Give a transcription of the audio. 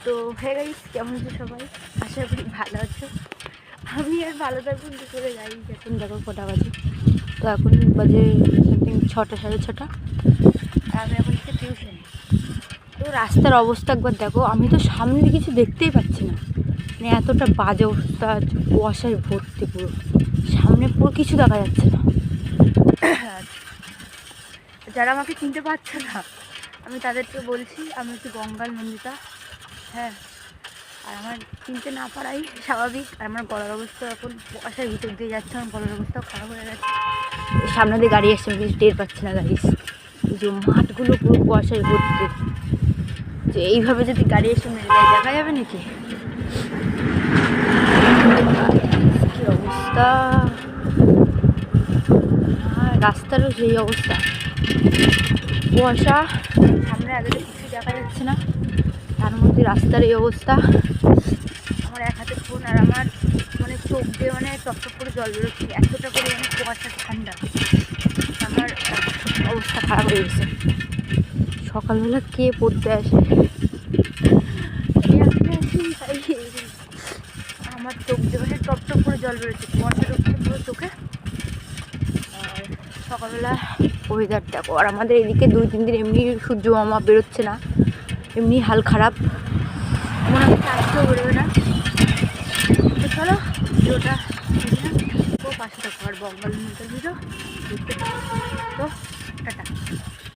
তো হ্যাঁ গাইস, কেমন আছো সবাই? আশা করি ভালো আছো। আমি আর ভালো থাকবো দুপুরে গাইস। এখন দেখো কটা বাজে, তো এখন বাজে সামথিং 6টা, 6:30। আর আমি এখন হচ্ছে টিউশনে। তো রাস্তার অবস্থা একবার দেখো, আমি তো সামনে কিছু দেখতেই পাচ্ছি না, মানে এতটা বাজে অবস্থা, কুয়াশায় ভর্তি পুরো, সামনে পুরো কিছু দেখা যাচ্ছে না। যারা আমাকে চিনতে পারছে না, আমি তাদেরকে বলছি আমি হচ্ছে গঙ্গাল নন্দিতা। হ্যাঁ, আর আমার চিনতে না পারাই স্বাভাবিক। আর আমার গলার অবস্থা এখন কুয়াশার ভিতর দিয়ে যাচ্ছে, আমার গলার অবস্থাও খারাপ হয়ে গেছে। সামনে দিয়ে গাড়ি আসছে, আমি কিছু টের পাচ্ছি না গাড়ি। এই যে মাঠগুলো পুরো কুয়াশায় ভর্তি, যে এইভাবে যদি গাড়ি এসে মেরে যায় দেখা যাবে নাকি? কি অবস্থা, রাস্তারও সেই অবস্থা, কুয়াশা, সামনে আগে কিছুই দেখা যাচ্ছে না, তার মধ্যে রাস্তার এই অবস্থা। আমার এক হাতে ফোন, আর আমার মানে চোখ দিয়ে মানে টপটপ করে জল বেরোচ্ছে, এতটা করে মানে কুয়াশা ঠান্ডা। আমার অবস্থা খারাপ হয়ে গেছে। সকালবেলা কে পড়তে আসে, আমার চোখ দিয়ে মানে টপটপ করে জল বেরোচ্ছে, কুয়াশা ঢুকছে পুরো চোখে। আর সকালবেলা ওয়েদার দেখো, আর আমাদের এদিকে 2-3 দিন এমনি সূর্য মামা বেরোচ্ছে না, এমনি হাল খারাপ, মনে হচ্ছে আজকেও বেরোবে না। তো চলো ভিডিওটা পাশে থাকো, আর বঙ্গাল ভিডিও দেখতে। তো